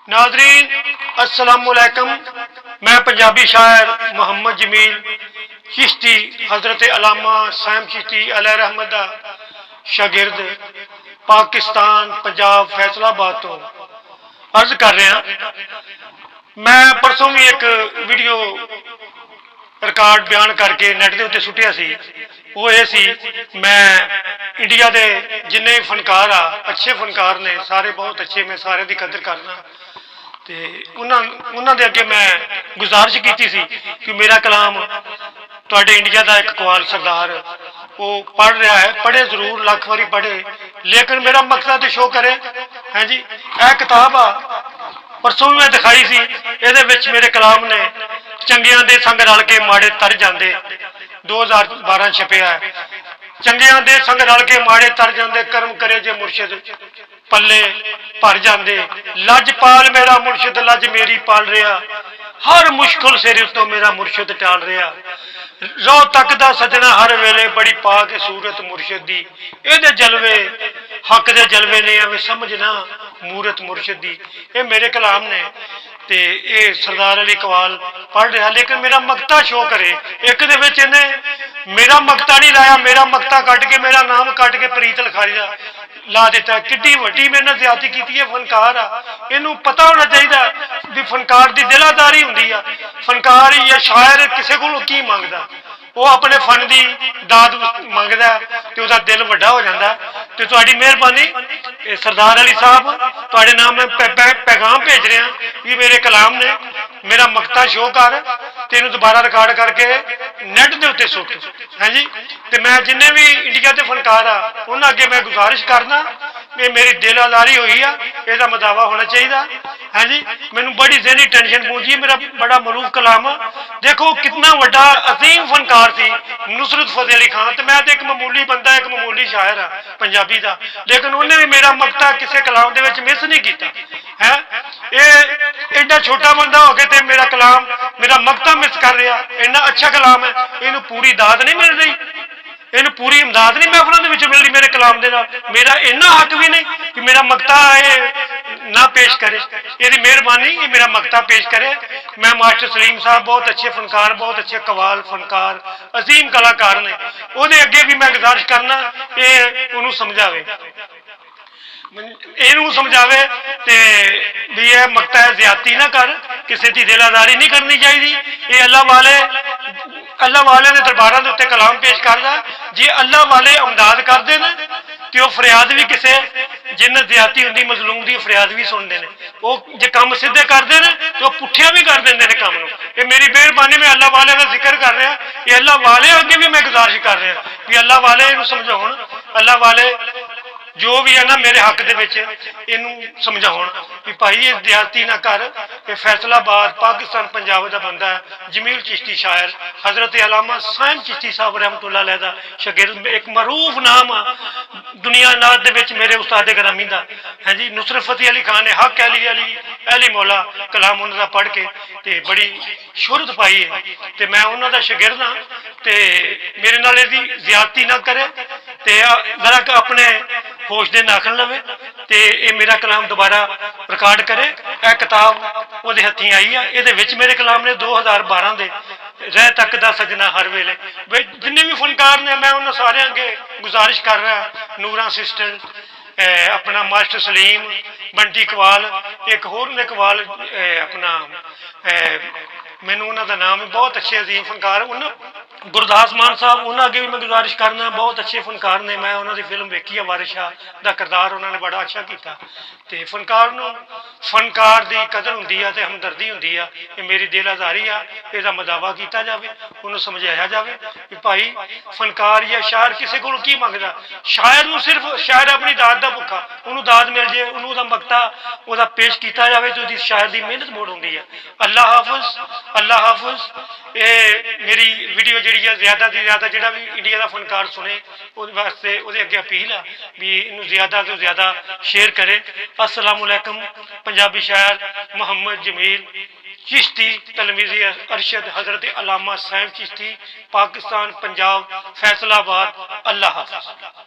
नाजरीन अस्सलामुअलैकुम। मैं पंजाबी शायर मोहम्मद जमील चिश्ती हजरत अलामा सैम चिश्ती अलैहि रहमत दा शागिर्द पाकिस्तान पंजाब फैसलाबाद तो अर्ज कर रहा। मैं परसों भी एक वीडियो रिकॉर्ड बयान करके नैट के उत्ते सुटिया सी। वो ये सी मैं इंडिया के जिन्ने फनकार आ अच्छे फनकार ने सारे बहुत अच्छे, मैं सारे की कदर करना। तो उन्होंने अगे मैं गुजारिश की सी कि मेरा कलाम तुहाडे इंडिया का एक कवाल सरदार वो पढ़ रहा है, पढ़े जरूर लख वारी पढ़े, लेकिन मेरा मकसद तो शो करे। है जी, यह किताब आ परसों भी मैं दिखाई सी। ये मेरे कलाम ने चंगियां दे संग रल के माड़े तर जाते 2012 छपिया है। चंगियां दे संग रल के माड़े तर जाते, कर्म करे जे मुर्शिद पल्ले भर जाते। लज पाल मेरा मुर्शिद लज मेरी पाल रहा, हर मुश्किल सिर तो मेरा मुर्शिद टाल रहा। रो तक दा सजना हर वेले बड़ी पा के सूरत मुर्शिद दी, ये जलवे हक दे जलवे ने एवं समझना मूरत मुर्शिद दी। ये मेरे कलाम ने ते ये सरदार अली कवाल पढ़ रहा, लेकिन मेरा मकता शो करे। एक दे इन्हें मेरा मकता नहीं लाया, मेरा मकता कट के मेरा नाम कट के प्रीत लिखारी का ला दिता। कि वड्डी मेरे नाल ज्यादती की है। फनकार आ, इनू पता होना चाहिए भी फनकार की दिलादारी होंगी आ। फनकार या शायर किसी को की मंगदा, वो अपने फन की दाद मंगदा तो उसका दिल वड्डा हो जाता। तो तुहाडी मेहरबानी सरदार अली साहब, तुहाडे नाम मैं पैगाम भेज रहा कि मेरे कलाम ने मेरा मकता शो कर तेन दोबारा रिकॉर्ड करके नैट के उत्ते सुट। है जी, तो मैं जिन्हें भी इंडिया के फनकार आ उन्होंने अगे मैं गुजारिश करना, ये मेरी दिलादारी हुई आ, इसका मदावा होना चाहिए। है जी, मैनू बड़ी जहनी टेंशन पहुंची, मेरा बड़ा मरूफ कलाम। देखो कितना वड्डा अजीम फनकार सी नुसरत फतेह अली खान। तो मैं तो एक मामूली बंदा, एक मामूली शायर आ पंजाबी का, लेकिन उन्हें भी मेरा मकता किसी कलाम के मिस नहीं किया है। ये एडा छोटा बंदा हो गया मेरा कलाम मेरा मकता मिस कर रहा। इन्ना अच्छा कलाम है, इनू पूरी दाद नहीं मिल रही, इन पूरी इमदाद नहीं महफलों के मिल रही मेरे कलाम के नाल। मेरा इन्ना हक भी नहीं कि मेरा मकता ना पेश करे। यदि मेहरबानी ये मेरा मकता पेश करे। मैं मास्टर सलीम साहब बहुत अच्छे फनकार, बहुत अच्छे कवाल फनकार, अजीम कलाकार ने, वो अगे भी मैं गुजारिश करना ये उन्होंने समझावे, इनू समझावे भी यह मकता है ज्यादती ना कर, किसी की दिलादारी नहीं करनी चाहिए। ये अल्लाह वाले के दरबारों के उत्ते कलाम पेश करता। जे अल्लाह वाले अमदाद करते हैं तो वह फरियाद भी किसी जिन्हें ज्यादती होंगी मजलूम की फरियाद भी सुनते हैं। वो जो काम सीधे करते हैं तो पुठिया भी कर देंगे काम। ये मेरी मेहरबानी मैं अल्लाह वाले का जिक्र कर रहा, ये अल्लाह वाले अगे भी मैं गुजारिश कर रहा भी अल्लाह वाले इनू समझाउण, अल्लाह वाले जो भी है ना मेरे हक दे इनू समझाउण कि भाई ये ज्यादती ना कर। ये फैसलाबाद पाकिस्तान पंजाब का बंदा है, जमील चिश्ती शायर हजरत अलामा सैम चिश्ती साहब रहमतुल्लाह अलैह दा शागिर्द, एक मरूफ नाम आ दुनिया नाद दे मेरे उस्ताद ग्रामी का। है जी, नुसरत फतेह अली खान ने हक अली मौला कलाम उन्होंने पढ़ के ते बड़ी शुहरत पाई है। तो मैं उन्होंने शागिर्द हाँ, तो मेरे नाल इसकी ज्यादती ना करे, तो जरा अपने होश दे नाखन लवे, तो ये मेरा कलाम दोबारा रिकॉर्ड करे। यह किताब वो हथी आई है, ये मेरे कलाम ने 2012 के रह तक दा सजना हर वेले जिन्हें भी फनकार ने मैं उन्होंने सारे अगे गुजारिश कर रहा। नूरा असिस्टेंट अपना मास्टर सलीम बंटी कवाल, एक होर ने कवाल अपना मैनू उन्होंने नाम बहुत अच्छे अजीम फनकार उन्होंने गुरदास मान साहब, उन्होंने अगे भी मैं गुजारिश करना, बहुत अच्छे फनकार ने। मैं उन्होंने फिल्म वेखी है वारिस शाह का किरदार उन्होंने बड़ा अच्छा किया। तो फनकार फनकार की कदर होंगी है तो हमदर्दी होंगी है। ये मेरी दिलादारी आ, इसका मदावा किया जाए, उन्होंने समझाया जाए कि भाई फनकार या शायर किसी को की मंगता। शायर को सिर्फ शायर अपनी दाद का भुखा, उन्होंने दाद मिल जाए, उन्होंने मकता वह पेश किया जाए तो उसकी शायर की मेहनत मोड़ होंगी है। अल्लाह हाफिज, अल्लाह हाफिज। ये मेरी वीडियो जी ज्यादा से ज्यादा जो भी इंडिया का फनकार सुने उस वास्ते वो अगे अपील है भी इनू ज्यादा तो ज्यादा शेयर करे। अस्सलामुअलैकुम। पंजाबी शायर मोहम्मद जमील चिश्ती तलमीज़ी अरशद हजरत अलामा सैम चिश्ती पाकिस्तान पंजाब फैसलाबाद। अल्लाह हाफ़िज़।